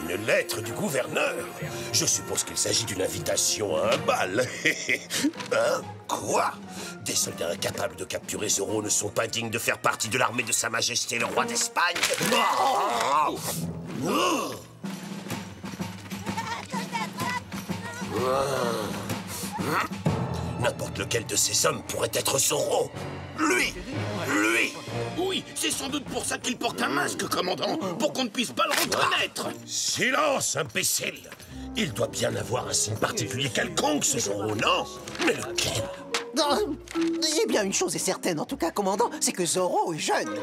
Une lettre du gouverneur. Je suppose qu'il s'agit d'une invitation à un bal. Hein? Quoi? Des soldats incapables de capturer Zorro ne sont pas dignes de faire partie de l'armée de Sa Majesté le roi d'Espagne. N'importe lequel de ces hommes pourrait être Zorro. Lui! Oui, c'est sans doute pour ça qu'il porte un masque, commandant, pour qu'on ne puisse pas le reconnaître. Silence, imbécile! Il doit bien avoir un signe particulier quelconque, ce Zorro, non? Mais lequel? Eh bien, une chose est certaine, en tout cas, commandant, c'est que Zorro est jeune.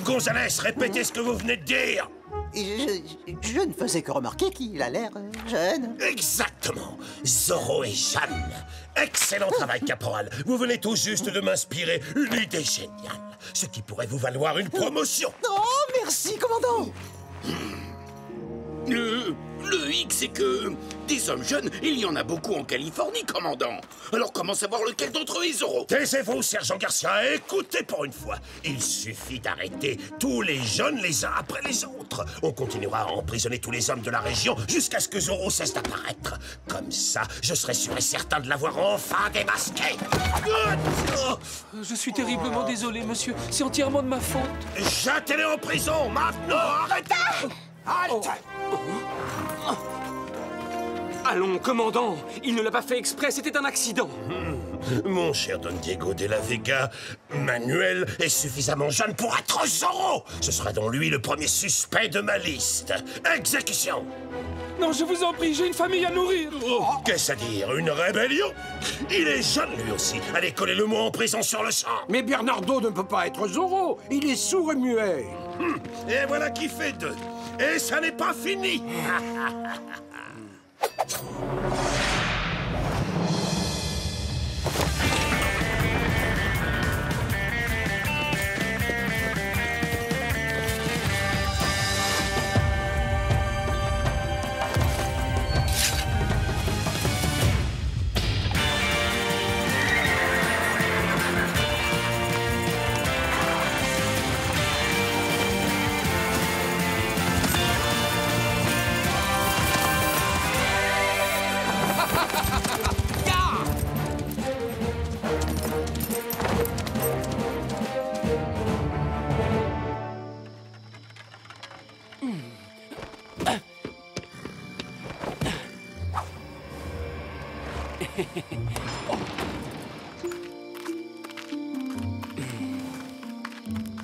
Gonzalez, répétez ce que vous venez de dire! Je ne faisais que remarquer qu'il a l'air jeune. Exactement! Zorro est jeune! Excellent travail, caporal! Vous venez tout juste de m'inspirer une idée géniale, ce qui pourrait vous valoir une promotion! Oh, merci, commandant! Le hic, c'est que des hommes jeunes, il y en a beaucoup en Californie, commandant. Alors comment savoir lequel d'entre eux est Zorro? Taisez-vous, sergent Garcia, et écoutez pour une fois. Il suffit d'arrêter tous les jeunes les uns après les autres. On continuera à emprisonner tous les hommes de la région jusqu'à ce que Zorro cesse d'apparaître. Comme ça, je serai sûr et certain de l'avoir enfin démasqué. Je suis terriblement désolé, monsieur. C'est entièrement de ma faute. Jetez-les en prison, maintenant! Arrêtez! Halte! Allons, commandant. Il ne l'a pas fait exprès, c'était un accident. Mon cher Don Diego de la Vega, Manuel est suffisamment jeune pour être Zorro. Ce sera donc lui le premier suspect de ma liste. Exécution! Non, je vous en prie, j'ai une famille à nourrir. Qu'est-ce à dire? Une rébellion? Il est jeune, lui aussi. Allez, collez-le-moi en prison sur le champ. Mais Bernardo ne peut pas être Zorro. Il est sourd et muet. Et voilà qui fait deux. Et ça n'est pas fini.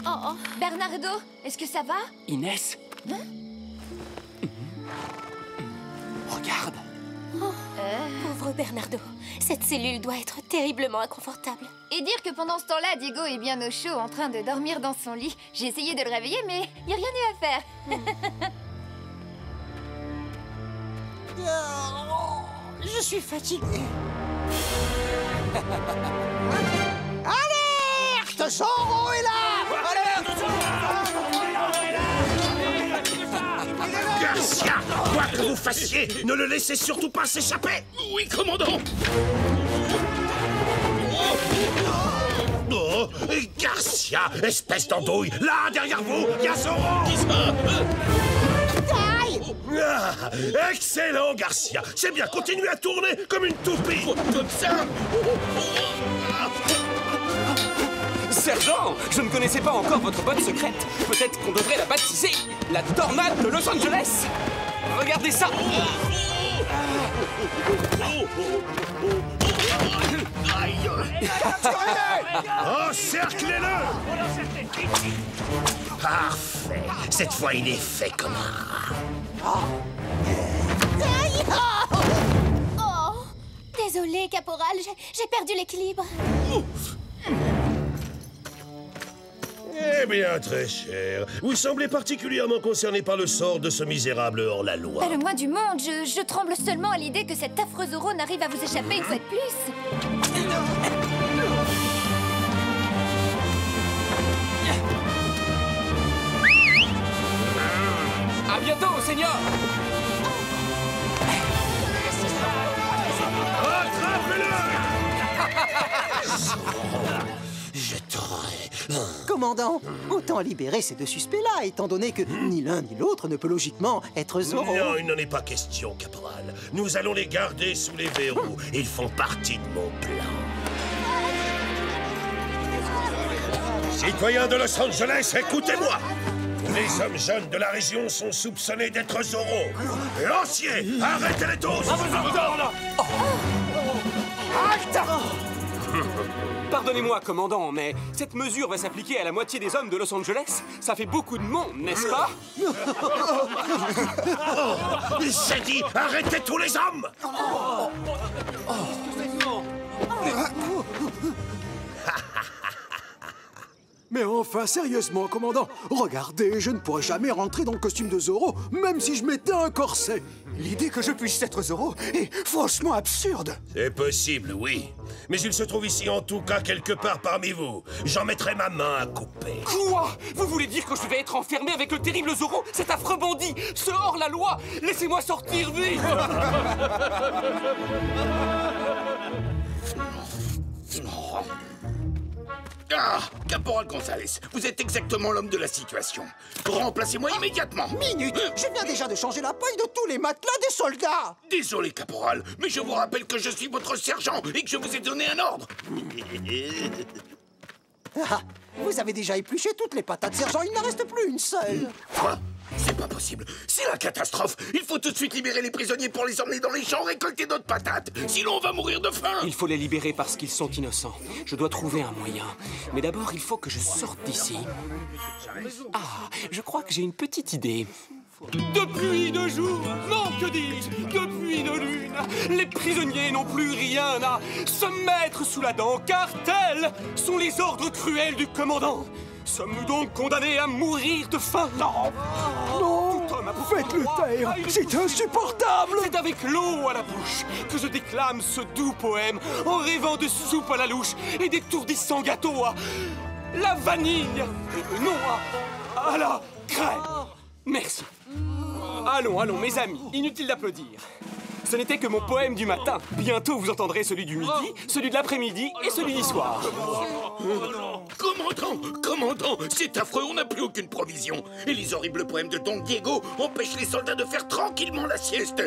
Oh, Bernardo, est-ce que ça va? Inès? Regarde. Pauvre Bernardo, cette cellule doit être terriblement inconfortable. Et dire que pendant ce temps-là, Diego est bien au chaud en train de dormir dans son lit. J'ai essayé de le réveiller, mais il n'y a rien eu à faire. Je suis fatigué. Alerte! Zorro est là! Garcia, quoi que vous fassiez, ne le laissez surtout pas s'échapper. Oui, commandant. Oh, Garcia, espèce d'andouille, là, derrière vous, il y a Zorro. Ah, excellent, Garcia. C'est bien, continuez à tourner comme une toupie. Comme ça. Sergent, je ne connaissais pas encore votre botte secrète. Peut-être qu'on devrait la baptiser la tornade de Los Angeles. Regardez ça. Encerclez-le. Parfait. Cette fois, il est fait, connard. Oh, désolé, caporal, j'ai perdu l'équilibre. Eh bien, très cher, vous semblez particulièrement concerné par le sort de ce misérable hors-la-loi. Pas le moins du monde, je tremble seulement à l'idée que cet affreux Zorro n'arrive à vous échapper une fois de plus. À bientôt, Seigneur. Attrapez-le. Je t'aurai, Commandant, autant libérer ces deux suspects-là, étant donné que ni l'un ni l'autre ne peut logiquement être Zorro. Non, il n'en est pas question, caporal. Nous allons les garder sous les verrous. Ils font partie de mon plan. Citoyens de Los Angeles, écoutez-moi! Les hommes jeunes de la région sont soupçonnés d'être Zorro. Lanciers, arrêtez-les tous! Pardonnez-moi, commandant, mais cette mesure va s'appliquer à la moitié des hommes de Los Angeles. Ça fait beaucoup de monde, n'est-ce pas? J'ai dit, arrêtez tous les hommes! Mais enfin, sérieusement, commandant, regardez, je ne pourrais jamais rentrer dans le costume de Zorro, même si je mettais un corset. L'idée que je puisse être Zorro est franchement absurde. C'est possible, oui. Mais il se trouve ici en tout cas quelque part parmi vous. J'en mettrai ma main à couper. Quoi? Vous voulez dire que je vais être enfermé avec le terrible Zorro, cet affreux bandit, ce hors-la-loi? Laissez-moi sortir vite! Ah, Caporal Gonzalez, vous êtes exactement l'homme de la situation. Remplacez-moi immédiatement. Minute! Je viens déjà de changer la paille de tous les matelas des soldats! Désolé, Caporal, mais je vous rappelle que je suis votre sergent et que je vous ai donné un ordre. Ah, vous avez déjà épluché toutes les patates, sergent, il n'en reste plus une seule! Quoi? C'est pas possible. C'est la catastrophe. Il faut tout de suite libérer les prisonniers pour les emmener dans les champs récolter d'autres patates. Sinon, on va mourir de faim. Il faut les libérer parce qu'ils sont innocents. Je dois trouver un moyen. Mais d'abord, il faut que je sorte d'ici. Ah, je crois que j'ai une petite idée. Depuis 2 jours, non, que dis-je, depuis 2 lunes, les prisonniers n'ont plus rien à se mettre sous la dent, car tels sont les ordres cruels du commandant. Sommes-nous donc condamnés à mourir de faim? Non! Non, faites-le taire, c'est insupportable. C'est avec l'eau à la bouche que je déclame ce doux poème en rêvant de soupe à la louche et d'étourdissants gâteaux à la vanille. Non, à la crème. Merci. Allons, allons, mes amis, inutile d'applaudir. Ce n'était que mon poème du matin. Bientôt, vous entendrez celui du midi, celui de l'après-midi et celui du soir. Commandant, c'est affreux, on n'a plus aucune provision. Et les horribles poèmes de Don Diego empêchent les soldats de faire tranquillement la sieste.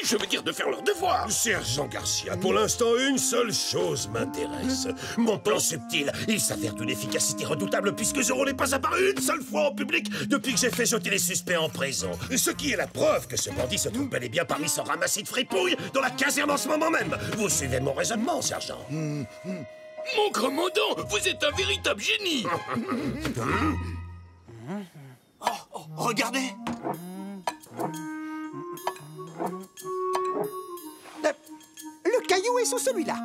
Je veux dire de faire leur devoir. Sergent Garcia, pour l'instant, une seule chose m'intéresse. Mon plan subtil, il s'avère d'une efficacité redoutable puisque Zorro n'est pas apparu une seule fois en public depuis que j'ai fait jeter les suspects en prison. Ce qui est la preuve que ce bandit se trouve bel et bien parmi son ramassis de fripouilles dans la caserne en ce moment même. Vous suivez mon raisonnement, sergent? Mon commandant, vous êtes un véritable génie. Regardez. Le caillou est sous celui-là.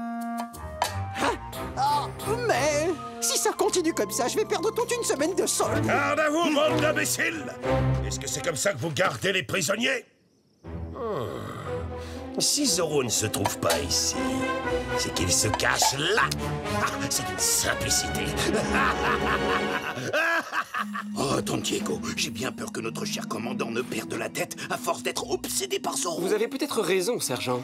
Hein? Ah, mais si ça continue comme ça, je vais perdre toute une semaine de solde. Garde à vous, bande d'imbéciles! Est-ce que c'est comme ça que vous gardez les prisonniers? Si Zorro ne se trouve pas ici, c'est qu'il se cache là. Ah, c'est une simplicité. Oh, Don Diego, j'ai bien peur que notre cher commandant ne perde la tête à force d'être obsédé par Zorro. Vous avez peut-être raison, sergent.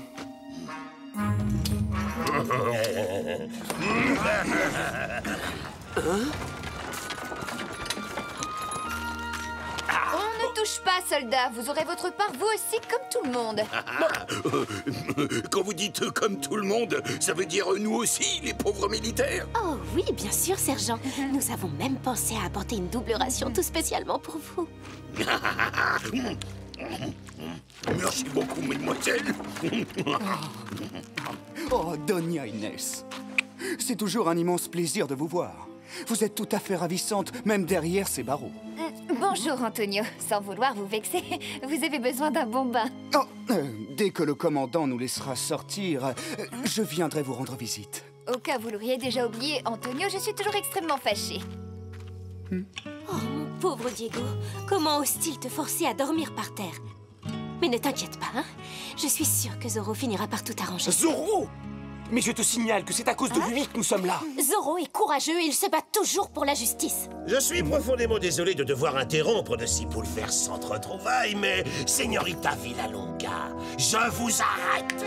On ne touche pas, soldats. Vous aurez votre part, vous aussi, comme tout le monde. Quand vous dites comme tout le monde, ça veut dire nous aussi, les pauvres militaires. Oh oui, bien sûr, sergent. Nous avons même pensé à apporter une double ration tout spécialement pour vous. Merci beaucoup, mademoiselle. Oh, Doña Inès. C'est toujours un immense plaisir de vous voir. Vous êtes tout à fait ravissante, même derrière ces barreaux. Bonjour, Antonio. Sans vouloir vous vexer, vous avez besoin d'un bon bain. Oh, dès que le commandant nous laissera sortir, je viendrai vous rendre visite. Au cas où vous l'auriez déjà oublié, Antonio, je suis toujours extrêmement fâchée. Oh, mon pauvre Diego, comment ose-t-il te forcer à dormir par terre? Mais ne t'inquiète pas, hein? Je suis sûre que Zorro finira par tout arranger. Zorro! Mais je te signale que c'est à cause de lui que nous sommes là. Zoro est courageux et il se bat toujours pour la justice. Je suis profondément désolé de devoir interrompre de si bouleversantes retrouvailles, mais Señorita Villalonga, je vous arrête.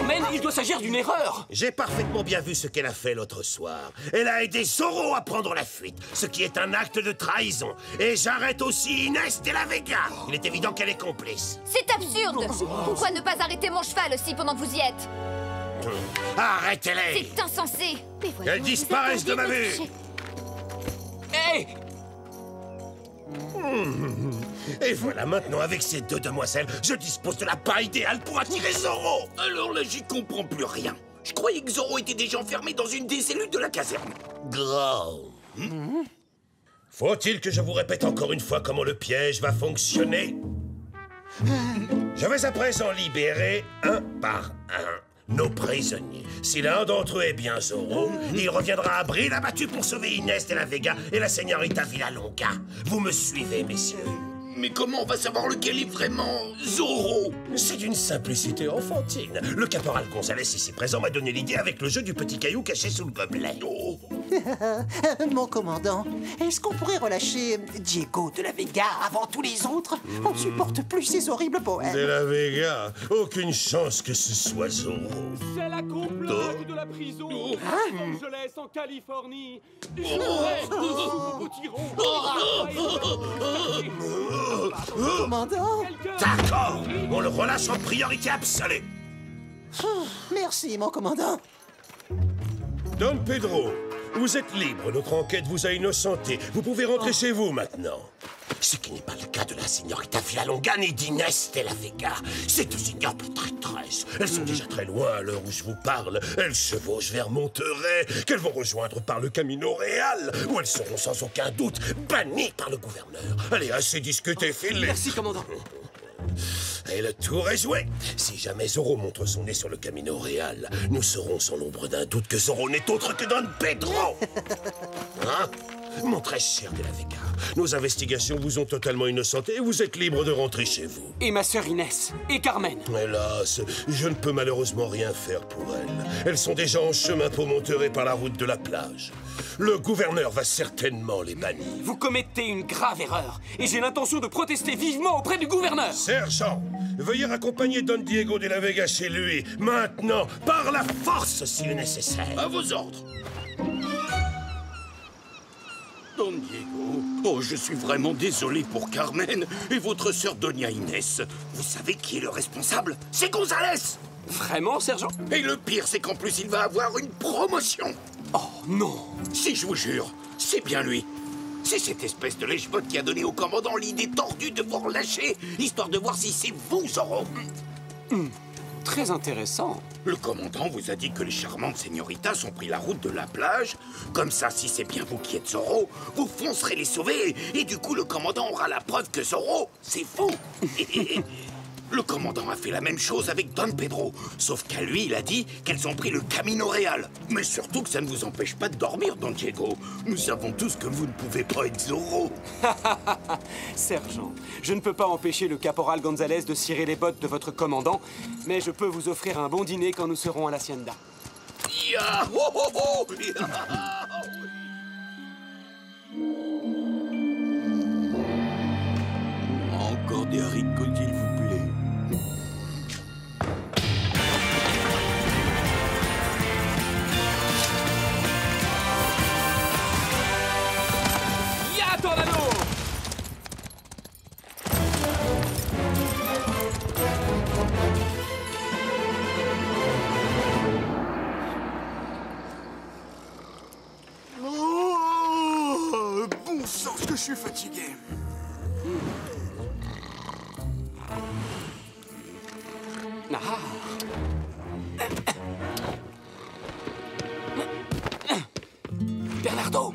Mais il doit s'agir d'une erreur. J'ai parfaitement bien vu ce qu'elle a fait l'autre soir. Elle a aidé Zoro à prendre la fuite, ce qui est un acte de trahison. Et j'arrête aussi Inès de la Vega. Il est évident qu'elle est complice. C'est absurde. Pourquoi ne pas arrêter mon cheval aussi pendant que vous y êtes? Arrêtez-les. C'est insensé. Mais voyons, Qu'elles disparaissent de ma vue. Hé! Et voilà, maintenant, avec ces deux demoiselles, je dispose de la paille idéale pour attirer Zoro. Alors là, j'y comprends plus rien. Je croyais que Zoro était déjà enfermé dans une des cellules de la caserne. Gros. Faut-il que je vous répète encore une fois comment le piège va fonctionner? Je vais à présent libérer un par un nos prisonniers. Si l'un d'entre eux est bien Zoro, il reviendra à Brille abattu pour sauver Inès de la Vega et la Señorita Villalonga. Vous me suivez, messieurs? Mais comment on va savoir lequel est vraiment Zoro? C'est d'une simplicité enfantine. Le caporal Gonzalez ici présent m'a donné l'idée avec le jeu du petit caillou caché sous le gobelet. Oh. Mon commandant, est-ce qu'on pourrait relâcher Diego de la Vega avant tous les autres? On ne supporte plus ces horribles poèmes. De la Vega, aucune chance que ce soit Zoro. C'est la complainte de la prison de Los Angeles en Californie. Je reste sous vos potirons. Commandant? D'accord, on le relâche en priorité absolue. Merci, mon commandant. Don Pedro, vous êtes libre. Notre enquête vous a innocenté. Vous pouvez rentrer chez vous maintenant. Ce qui n'est pas le cas de la Señorita Villalonga ni d'Inès de la Vega. C'est deux ignobles traîtresses. Elles sont déjà très loin à l'heure où je vous parle. Elles chevauchent vers Monterrey, qu'elles vont rejoindre par le Camino Real, où elles seront sans aucun doute bannies par le gouverneur. Allez, assez discuté, filez. Merci, commandant. Et le tour est joué. Si jamais Zoro montre son nez sur le Camino Real, nous saurons sans l'ombre d'un doute que Zoro n'est autre que Don Pedro. Hein? Mon très cher de la Vega, nos investigations vous ont totalement innocenté et vous êtes libre de rentrer chez vous. Et ma sœur Inès. Et Carmen. Hélas, je ne peux malheureusement rien faire pour elles. Elles sont déjà en chemin pour Monterey par la route de la plage. Le gouverneur va certainement les bannir. Vous commettez une grave erreur. Et j'ai l'intention de protester vivement auprès du gouverneur. Sergent, veuillez raccompagner Don Diego de la Vega chez lui, maintenant, par la force s'il est nécessaire. À vos ordres. Don Diego, oh, je suis vraiment désolé pour Carmen et votre sœur Doña Inès. Vous savez qui est le responsable? C'est Gonzalez. Vraiment, sergent? Et le pire, c'est qu'en plus, il va avoir une promotion. Oh, non. Si, je vous jure, c'est bien lui. C'est cette espèce de lèche-botte qui a donné au commandant l'idée tordue de vous relâcher, histoire de voir si c'est vous, Zoro. Très intéressant. Le commandant vous a dit que les charmantes señoritas ont pris la route de la plage. Comme ça, si c'est bien vous qui êtes Zoro, vous foncerez les sauver. Et du coup, le commandant aura la preuve que Zoro, c'est vous. Le commandant a fait la même chose avec Don Pedro. Sauf qu'à lui, il a dit qu'elles ont pris le Camino Real. Mais surtout que ça ne vous empêche pas de dormir, Don Diego. Nous savons tous que vous ne pouvez pas être Zoro. Sergent, je ne peux pas empêcher le caporal Gonzalez de cirer les bottes de votre commandant, mais je peux vous offrir un bon dîner quand nous serons à l'hacienda. Ya ho ho ho. Encore des haricots, s'il vous plaît. Ya Tornado! Oh, bon sang, que je suis fatigué. Ah. Bernardo!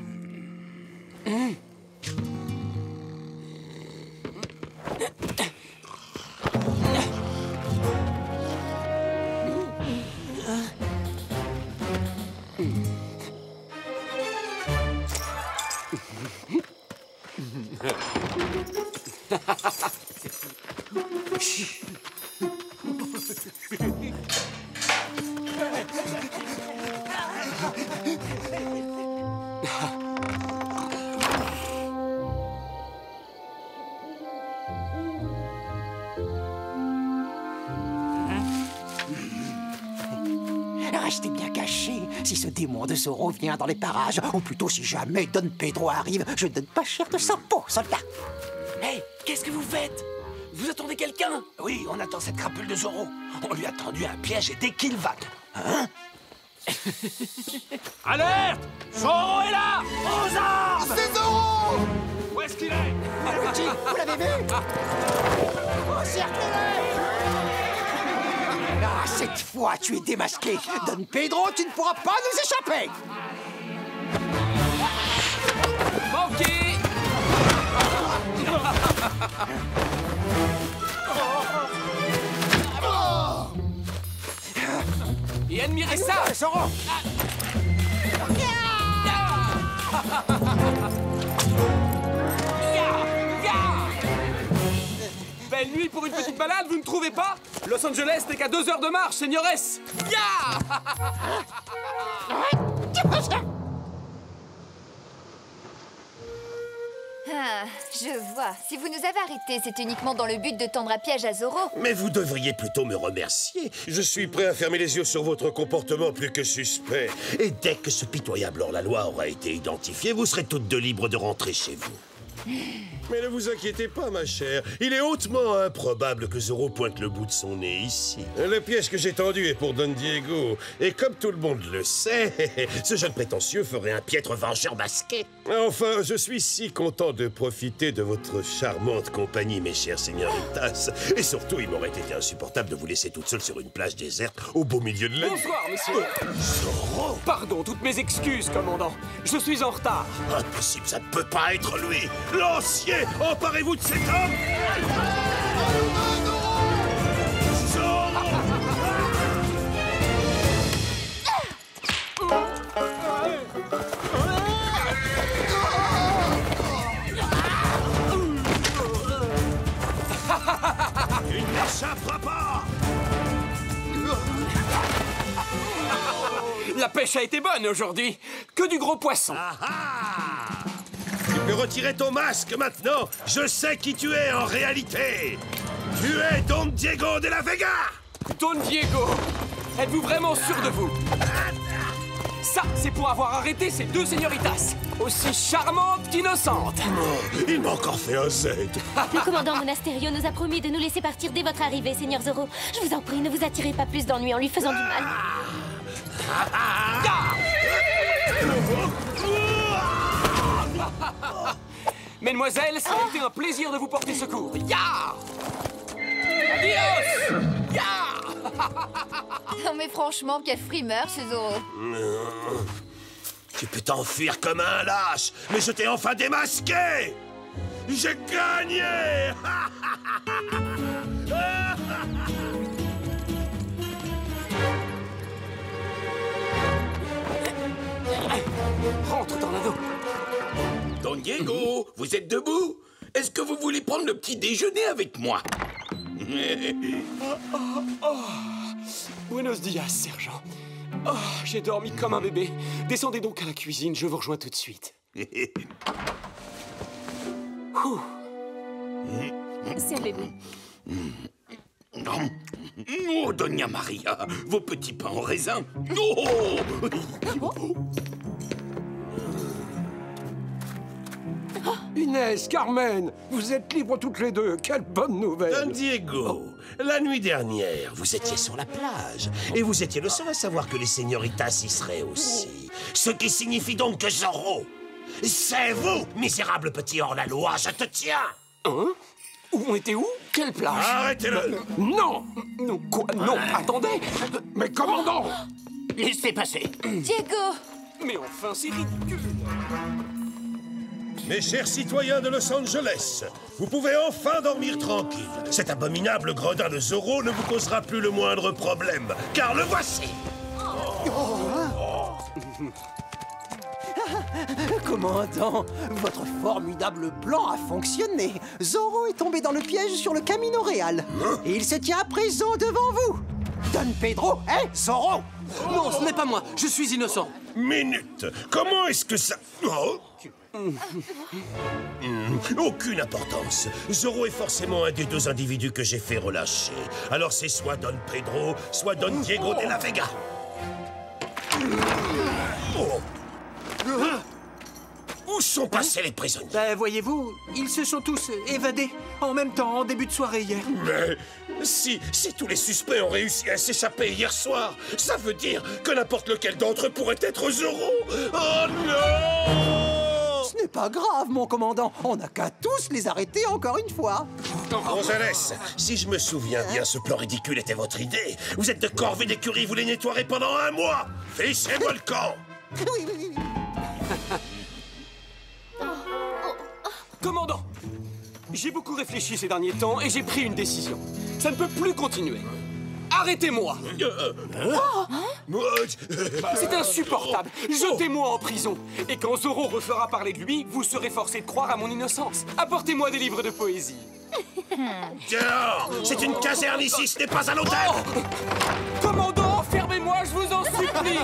Restez bien cachés. Si ce démon de Zorro vient dans les parages, ou plutôt si jamais Don Pedro arrive, je ne donne pas cher de sa peau, soldat. Hey, qu'est-ce que vous faites? Vous attendez quelqu'un? Oui, on attend cette crapule de Zorro. On lui a tendu un piège et dès qu'il va... Hein? Alerte! Zorro est là! Aux armes! C'est Zorro! Où est-ce qu'il est? Luigi, vous l'avez vu? Encerclez-le! Ah, cette fois, tu es démasqué. Don Pedro, tu ne pourras pas nous échapper. Manqué! Et admirez ça! Zorro! Belle nuit pour une petite balade, vous ne trouvez pas? Los Angeles n'est qu'à 2 heures de marche, señores! Ya! Ah, je vois. Si vous nous avez arrêtés, c'est uniquement dans le but de tendre un piège à Zorro. Mais vous devriez plutôt me remercier. Je suis prêt à fermer les yeux sur votre comportement plus que suspect. Et dès que ce pitoyable hors-la-loi aura été identifié, vous serez toutes deux libres de rentrer chez vous. Mais ne vous inquiétez pas, ma chère. Il est hautement improbable que Zorro pointe le bout de son nez ici. Le piège que j'ai tendu est pour Don Diego. Et comme tout le monde le sait, ce jeune prétentieux ferait un piètre vengeur masqué. Enfin, je suis si content de profiter de votre charmante compagnie, mes chers señoritas. Et surtout, il m'aurait été insupportable de vous laisser toute seule sur une plage déserte au beau milieu de la nuit. Bonsoir, messieurs. Zorro! Pardon, toutes mes excuses, commandant. Je suis en retard. Impossible, ça ne peut pas être lui! Lancier! Emparez-vous de cet homme! Zorro! Il n'échappera pas! La pêche a été bonne aujourd'hui. Que du gros poisson. Ah ah! Tu peux retirer ton masque maintenant. Je sais qui tu es en réalité. Tu es Don Diego de la Vega. Don Diego, êtes-vous vraiment sûr de vous? Ça, c'est pour avoir arrêté ces deux señoritas, aussi charmantes qu'innocentes. Oh, il m'a encore fait un Z. Le commandant Monasterio nous a promis de nous laisser partir dès votre arrivée, Seigneur Zorro. Je vous en prie, ne vous attirez pas plus d'ennuis en lui faisant du mal. Mesdemoiselles, ça a été un plaisir de vous porter secours. Ya! Adios! Ya! Non mais franchement, quel frimeur ce Zorro. Tu peux t'enfuir comme un lâche, mais je t'ai enfin démasqué. J'ai gagné. Rentre dans l'anneau. Don Diego, vous êtes debout? Est-ce que vous voulez prendre le petit déjeuner avec moi? Buenos dias, sergent. Oh, j'ai dormi comme un bébé. Descendez donc à la cuisine, je vous rejoins tout de suite. Servez-vous. Oh, Doña Maria, vos petits pains en raisin. Oh! Inès, Carmen, vous êtes libres toutes les deux. Quelle bonne nouvelle. Don Diego, la nuit dernière, vous étiez sur la plage. Et vous étiez le seul à savoir que les señoritas y seraient aussi. Ce qui signifie donc que Zorro, c'est vous, misérable petit hors-la-loi, je te tiens. Hein? On était où? Quelle plage? Arrêtez-le. Non. Non, quoi? Non, attendez. Mais commandant, Laissez passer. Diego! Mais enfin, c'est ridicule. Mes chers citoyens de Los Angeles, vous pouvez enfin dormir tranquille. Cet abominable gredin de Zorro ne vous causera plus le moindre problème, car le voici. Commandant, votre formidable plan a fonctionné. Zorro est tombé dans le piège sur le Camino Real. Et il se tient à présent devant vous. Don Pedro est Zorro. Non, ce n'est pas moi. Je suis innocent. Minute, comment est-ce que ça... Oh. Aucune importance. Zoro est forcément un des deux individus que j'ai fait relâcher. Alors c'est soit Don Pedro, soit Don Diego de la Vega. Oh. Où sont passés les prisonniers? Ben, voyez-vous, ils se sont tous évadés en même temps en début de soirée hier. Mais si tous les suspects ont réussi à s'échapper hier soir, ça veut dire que n'importe lequel d'entre eux pourrait être Zoro. Oh non! Ce n'est pas grave, mon commandant. On n'a qu'à tous les arrêter encore une fois. Gonzales, si je me souviens bien, ce plan ridicule était votre idée. Vous êtes de corvée d'écurie, vous les nettoierez pendant 1 mois. Fichez-moi le camp. Oui. Commandant, j'ai beaucoup réfléchi ces derniers temps et j'ai pris une décision. Ça ne peut plus continuer. Arrêtez-moi! C'est insupportable! Jetez-moi en prison! Et quand Zoro refera parler de lui, vous serez forcé de croire à mon innocence. Apportez-moi des livres de poésie. Dehors! C'est une caserne ici, ce n'est pas un hôtel! Commandant, fermez-moi, je vous en supplie!